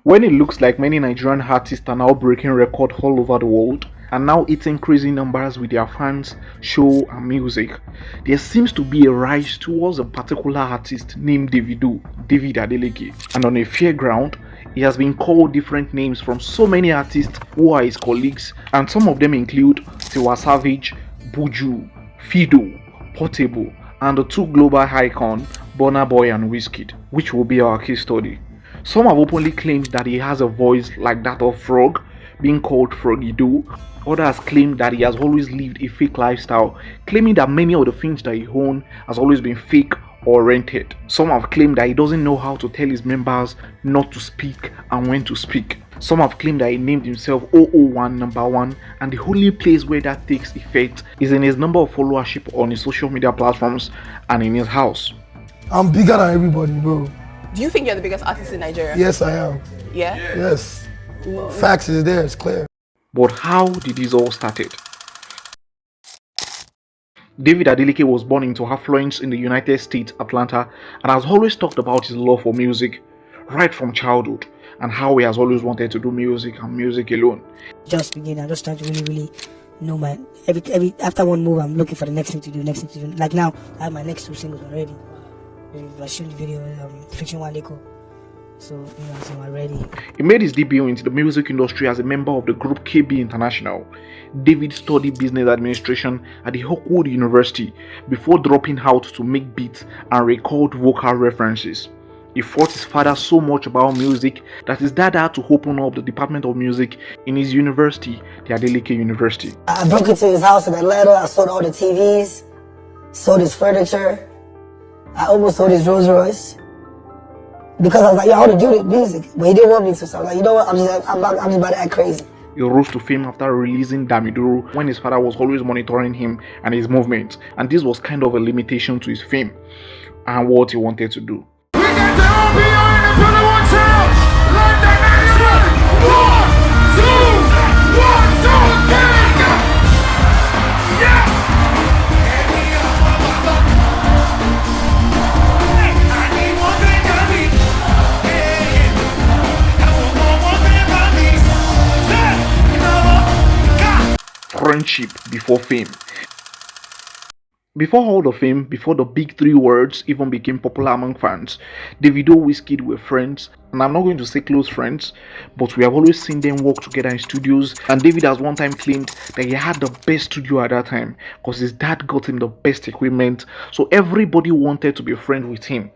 When it looks like many Nigerian artists are now breaking records all over the world and now hitting crazy numbers with their fans, show and music, there seems to be a rise towards a particular artist named Davido, David Adeleke. And on a fair ground, he has been called different names from so many artists who are his colleagues, and some of them include Tiwa Savage, Buju, Fido, Portable, and the two global icons BurnaBoy and Wizkid, which will be our case study. Some have openly claimed that he has a voice like that of Frog, being called Froggy Doo. Others claim that he has always lived a fake lifestyle, claiming that many of the things that he owns has always been fake or rented. Some have claimed that he doesn't know how to tell his members not to speak and when to speak. Some have claimed that he named himself 001 number 1, and the only place where that takes effect is in his number of followership on his social media platforms and in his house. I'm bigger than everybody, bro. Do you think you're the biggest artist in Nigeria? Yes, I am. Yeah? Yes. Facts is there, it's clear. But how did this all started? David Adeleke was born into affluence in the United States, Atlanta, and has always talked about his love for music right from childhood and how he has always wanted to do music and music alone. Just beginning, I'm just trying to really know my every after one move I'm looking for the next thing to do. Like now, I have my next 2 singles already. I shooting the video, Fiction One Echo. So I'm ready. He made his debut into the music industry as a member of the group KB International. David studied business administration at the Oakwood University before dropping out to make beats and record vocal references. He fought his father so much about music that his dad had to open up the Department of Music in his university, the Adeleke University. I broke into his house in Atlanta. I sold all the TVs, sold his furniture. I almost sold his Rolls Royce. Because I was like, yo, I want to do music. But he didn't want me to, so I was like, you know what, I'm just about to act crazy. He rose to fame after releasing Davido when his father was always monitoring him and his movements, and this was kind of a limitation to his fame and what he wanted to do. Friendship before fame. Before all the fame, before the big 3 words even became popular among fans, Davido and Wizkid were friends, and I'm not going to say close friends, but we have always seen them work together in studios, and David has one time claimed that he had the best studio at that time because his dad got him the best equipment, so everybody wanted to be friends with him,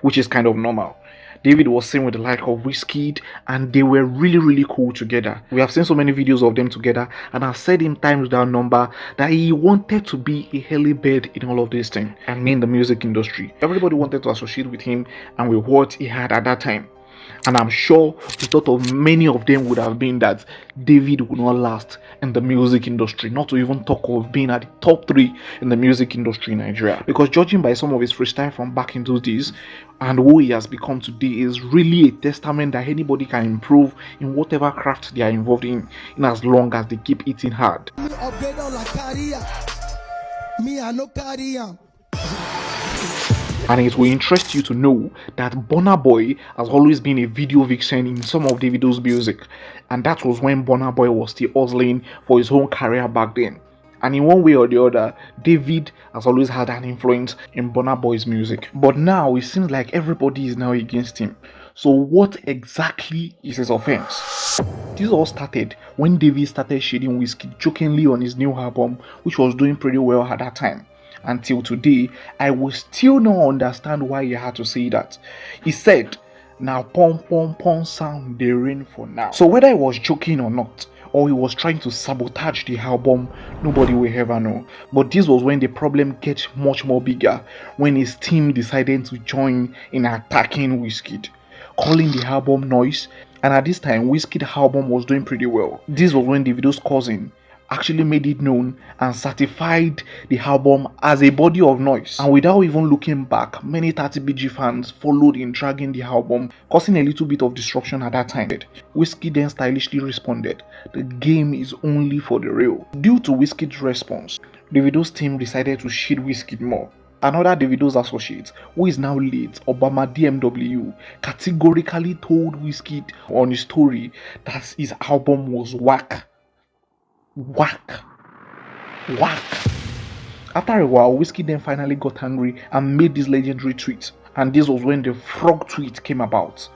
which is kind of normal. David was seen with the like of Wizkid, and they were really cool together. We have seen so many videos of them together, and I've said in times without number that he wanted to be a early bird in all of this thing, and in the music industry. Everybody wanted to associate with him and with what he had at that time. And I'm sure the thought of many of them would have been that David would not last in the music industry, not to even talk of being at the top 3 in the music industry in Nigeria. Because judging by some of his freestyle from back in those days and who he has become today is really a testament that anybody can improve in whatever craft they are involved in as long as they keep eating hard. And it will interest you to know that BurnaBoy has always been a video vixen in some of Davido's music, and that was when BurnaBoy was still hustling for his own career back then. And in one way or the other, David has always had an influence in BurnaBoy's music. But now it seems like everybody is now against him. So what exactly is his offense? This all started when David started shading Wizkid jokingly on his new album, which was doing pretty well at that time. Until today, I will still not understand why he had to say that. He said, "Now pom pom pom sound they rain for now." So whether he was joking or not, or he was trying to sabotage the album, nobody will ever know. But this was when the problem gets much more bigger, when his team decided to join in attacking Wizkid, calling the album noise. And at this time, Wizkid's album was doing pretty well. This was when Davido's cousin actually made it known and certified the album as a body of noise. And without even looking back, many 30BG fans followed in dragging the album, causing a little bit of disruption at that time. Wizkid then stylishly responded, "The game is only for the real." Due to Wizkid's response, Davido's team decided to shade Wizkid more. Another Davido's associate, who is now late, Obama DMW, categorically told Wizkid on his story that his album was whack. Whack. Whack. After a while, Wizkid then finally got angry and made this legendary tweet. And this was when the frog tweet came about.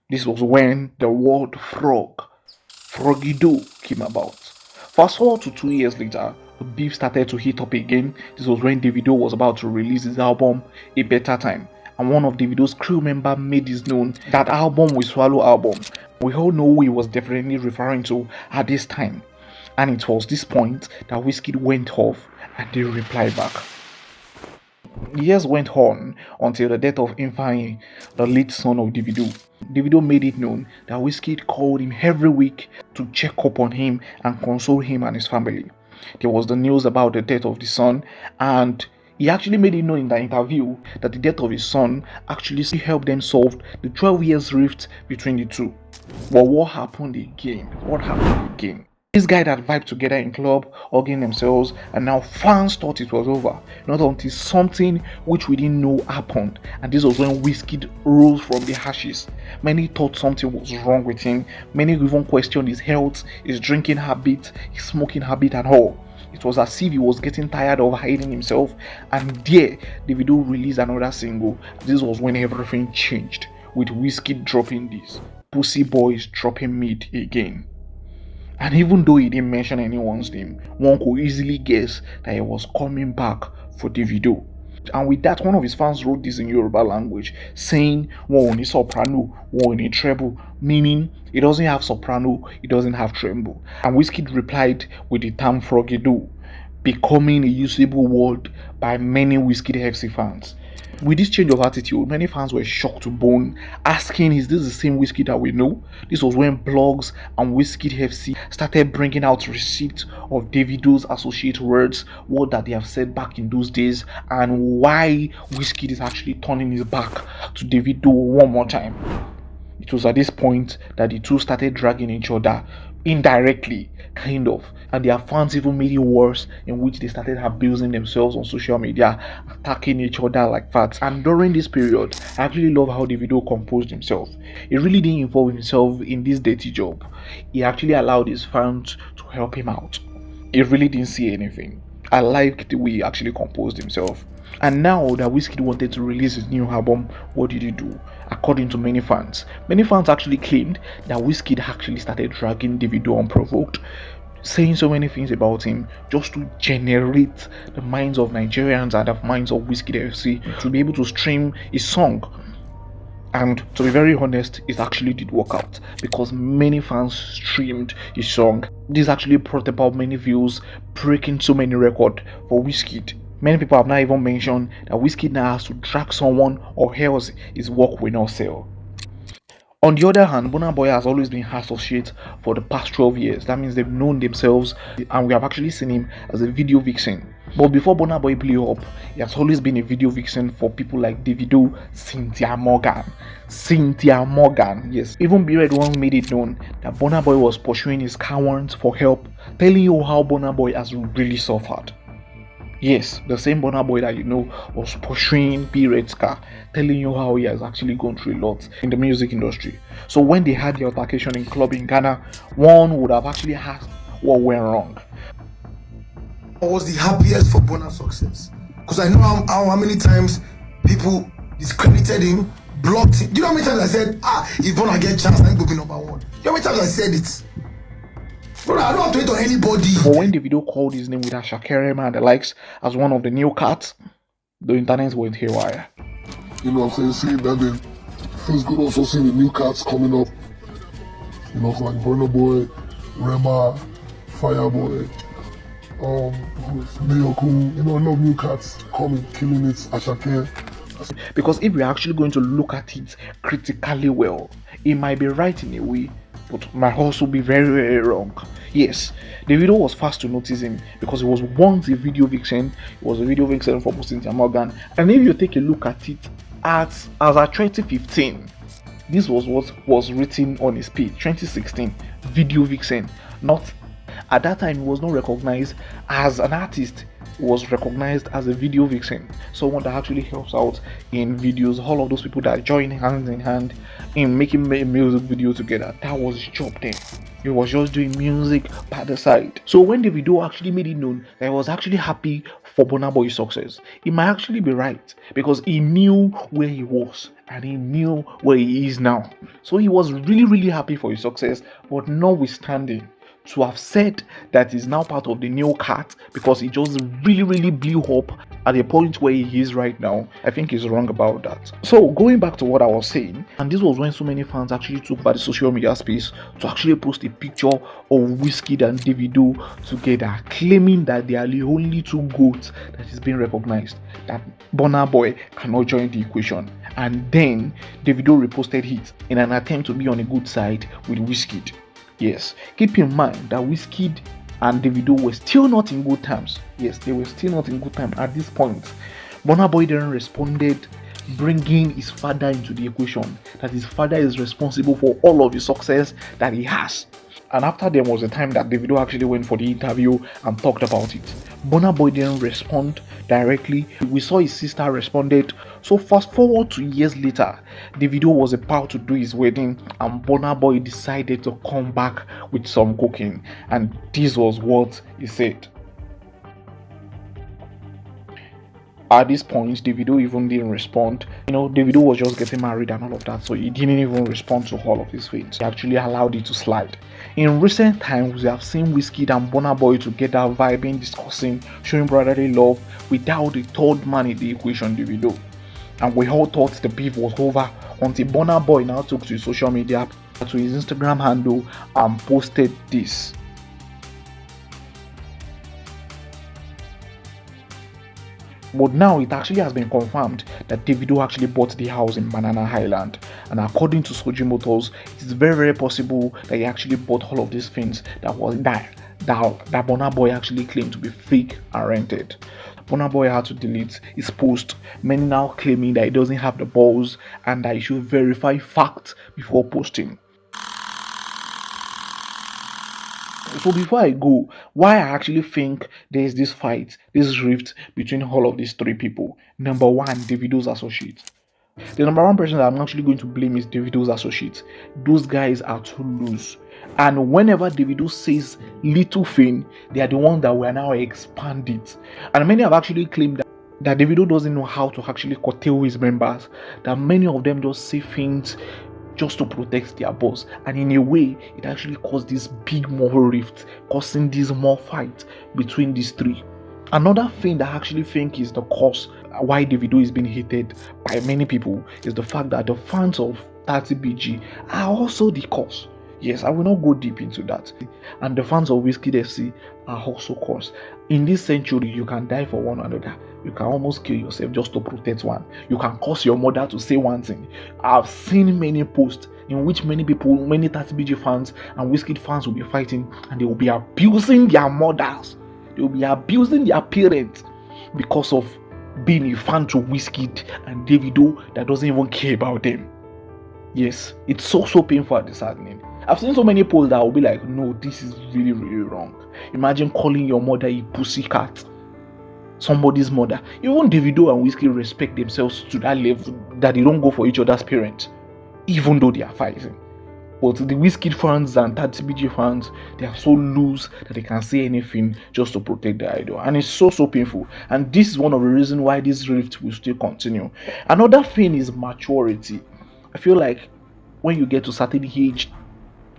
This was when the word frog, Froggido, came about. Fast forward to 2 years later, the beef started to heat up again. This was when Davido was about to release his album, A Better Time. And one of Davido's crew members made this known. That album will swallow album. We all know who he was definitely referring to at this time. And it was this point that Wizkid went off and didn't reply back. Years went on until the death of Ifeanyi, the late son of Davido. Davido made it known that Wizkid called him every week to check up on him and console him and his family. There was the news about the death of the son, and he actually made it known in the interview that the death of his son actually helped them solve the 12 years rift between the two. But what happened again? What happened again? This guy that vibed together in club, hugging themselves, and now fans thought it was over. Not until something which we didn't know happened, and this was when Wizkid rose from the ashes. Many thought something was wrong with him. Many even questioned his health, his drinking habit, his smoking habit, and all. It was as if he was getting tired of hiding himself, and there, Davido released another single. This was when everything changed, with Wizkid dropping this. Pussy Boys dropping Mid again. And even though he didn't mention anyone's name, one could easily guess that he was coming back for Davido. And with that, one of his fans wrote this in Yoruba language, saying, one on a soprano, one on a treble, meaning he doesn't have soprano, he doesn't have treble. And Wizkid replied with the term Froggido, becoming a usable word by many Wizkid FC fans. With this change of attitude, many fans were shocked to bone, asking, is this the same Wizkid that we know? This was when blogs and Wizkid FC started bringing out receipts of Davido's associate words, what that they have said back in those days, and why Wizkid is actually turning his back to Davido one more time. It was at this point that the two started dragging each other indirectly, kind of, and their fans even made it worse, in which they started abusing themselves on social media, attacking each other like that. And during this period, I actually love how Davido composed himself. He really didn't involve himself in this dirty job. He actually allowed his fans to help him out. He really didn't see anything. I liked the way he actually composed himself. And now that Wizkid wanted to release his new album, what did he do? According to many fans actually claimed that Wizkid actually started dragging Davido unprovoked, saying so many things about him just to generate the minds of Nigerians and the minds of Wizkid FC to be able to stream his song. And to be very honest, it actually did work out, because many fans streamed his song. This actually brought about many views, breaking so many records for Wizkid. Many people have not even mentioned that Wizkid now has to drag someone, or else his work will not sell. On the other hand, BurnaBoy has always been associated for the past 12 years. That means they've known themselves, and we have actually seen him as a video vixen. But before BurnaBoy blew up, he has always been a video vixen for people like Davido, Cynthia Morgan, yes. Even B-Red once made it known that BurnaBoy was pursuing his car warrants for help, telling you how BurnaBoy has really suffered. Yes, the same BurnaBoy that you know was pursuing B-Red's car, telling you how he has actually gone through a lot in the music industry. So when they had the altercation in club in Ghana, one would have actually asked what went wrong. I was the happiest for Burna's success, because I know how many times people discredited him, blocked him. Do you know how many times I said, if Burna get chance, I'm going to be number one? You know how many times I said it? Bro, I don't have to wait on anybody. But when Davido called his name with Ashakerema and the likes as one of the new cats, the internet went haywire. You know what I'm saying? Seeing that then feels good also seeing the new cats coming up. You know, like BurnaBoy, Rema, Fireboy, Leoku, you know, a lot of new cats coming, killing it, Ashake. Because if we're actually going to look at it critically well, it might be right in a way, but might also be very, very wrong. Yes, Davido was fast to notice him because he was once a video vixen. He was a video vixen for Cynthia Morgan. And if you take a look at it, as at 2015, this was what was written on his page. 2016, video vixen, not At that time, he was not recognized as an artist. He was recognized as a video vixen, someone that actually helps out in videos. All of those people that join hand in hand in making a music video together, that was his job then. He was just doing music by the side. So when Davido actually made it known that he was actually happy for Burna Boy's success, he might actually be right, because he knew where he was and he knew where he is now. So he was really happy for his success, but notwithstanding, to have said that he's now part of the new cat because he just really blew up at the point where he is right now, I think he's wrong about that. So going back to what I was saying, and this was when so many fans actually took by the social media space to actually post a picture of Wizkid and Davido together, claiming that they are the only two GOATs that is being recognized, that Burna Boy cannot join the equation. And then Davido reposted it in an attempt to be on a good side with Wizkid. Yes, keep in mind that Wizkid and Davido were still not in good terms. Yes, they were still not in good terms at this point. Burna Boy then responded, bringing his father into the equation, that his father is responsible for all of the success that he has. And after there was a time that Davido actually went for the interview and talked about it. Burna Boy didn't respond directly. We saw his sister responded. So fast forward to years later, Davido was about to do his wedding and Burna Boy decided to come back with some cooking. And this was what he said. At this point, Davido even didn't respond. Davido was just getting married and all of that, so he didn't even respond to all of these things. He actually allowed it to slide. In recent times, we have seen Wizkid and Burna Boy together vibing, discussing, showing brotherly love without the third man in the equation, Davido. And we all thought the beef was over until Burna Boy now took to his social media, to his Instagram handle, and posted this. But now it actually has been confirmed that Davido actually bought the house in Banana Island, and according to Soji Motors, it is very possible that he actually bought all of these things that Burna Boy actually claimed to be fake and rented. Burna Boy had to delete his post, many now claiming that he doesn't have the balls and that he should verify facts before posting. So before I go, why I actually think there's this fight, this rift between all of these three people. Number one, Davido's associate. The number one person that I'm actually going to blame is Davido's associate. Those guys are too loose. And whenever Davido says little thing, they are the ones that will now expand it. And many have actually claimed that Davido doesn't know how to actually curtail his members. That many of them just say things just to protect their boss, and in a way it actually caused this big more rift, causing this more fight between these three. Another thing that I actually think is the cause why Davido is being hated by many people is the fact that the fans of 30BG are also the cause. Yes, I will not go deep into that. And the fans of Wizkid FC are also cause. In this century, you can die for one another. You can almost kill yourself just to protect one. You can cause your mother to say one thing. I've seen many posts in which many people, many 30BG fans and Wizkid fans will be fighting, and they will be abusing their mothers. They will be abusing their parents because of being a fan to Wizkid and Davido that doesn't even care about them. Yes, it's so painful and disheartening. I've seen so many posts that will be like, no, this is really wrong. Imagine calling your mother a pussycat. Somebody's mother. Even Davido and Wizkid respect themselves to that level that they don't go for each other's parents, even though they are fighting. But the Wizkid fans and 30BG fans, they are so loose that they can say anything just to protect the idol. And it's so painful. And this is one of the reasons why this rift will still continue. Another thing is maturity. I feel like when you get to certain age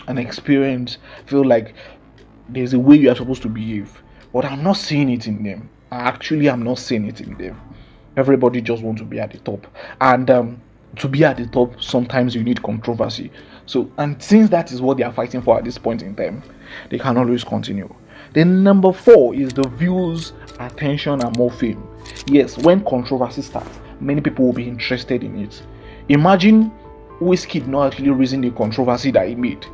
and experience, I feel like there's a way you are supposed to behave. But I'm not seeing it in them. I'm not seeing it in them. Everybody just wants to be at the top. And to be at the top, sometimes you need controversy. So, and since that is what they are fighting for at this point in time, they can always continue. Then number 4 is the views, attention, and more fame. Yes, when controversy starts, many people will be interested in it. Imagine Wizkid not actually raising the controversy that he made.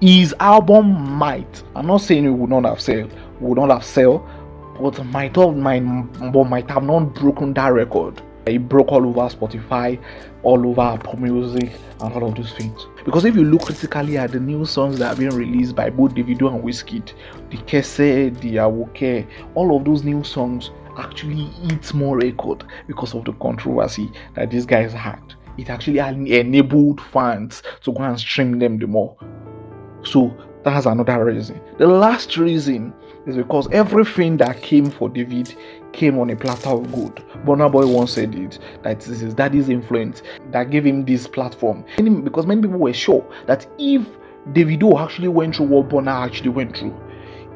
His album might, I'm not saying it would not have sell, but might have not broken that record. It broke all over Spotify, all over Apple Music, and all of those things. Because if you look critically at the new songs that are being released by both Davido and Wizkid, the Kese, the Awoke, all of those new songs actually eat more record because of the controversy that these guys had. It actually enabled fans to go and stream them the more. So that's another reason. The last reason is because everything that came for David came on a platter of gold. BurnaBoy once said it, that this is daddy's influence that gave him this platform. Because many people were sure that if Davido actually went through what Burna actually went through,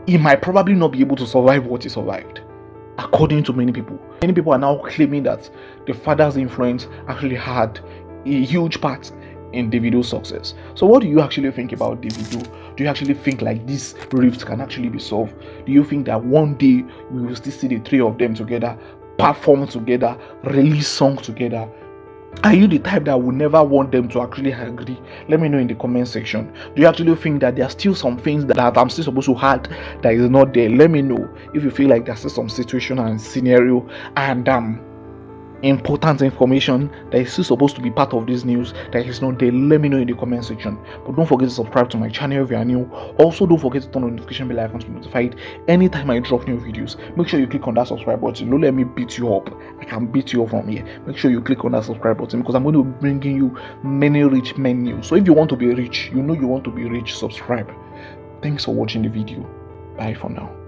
he might probably not be able to survive what he survived. According to many people are now claiming that the father's influence actually had a huge part in Davido's success. So what do you actually think about Davido? Do you actually think like this rift can actually be solved? Do you think that one day we will still see the three of them together, perform together, release songs together? Are you the type that would never want them to actually agree? Let me know in the comment section. Do you actually think that there are still some things that I'm still supposed to add that is not there? Let me know if you feel like there's still some situation and scenario and important information that is still supposed to be part of this news that is not there. Let me know in the comment section. But don't forget to subscribe to my channel if you are new. Also, don't forget to turn on the notification bell icon to be notified anytime I drop new videos. Make sure you click on that subscribe button. Don't let me beat you up. I can beat you up from here. Make sure you click on that subscribe button because I'm going to be bringing you many rich men news. So if you want to be rich, you want to be rich, subscribe. Thanks for watching the video. Bye for now.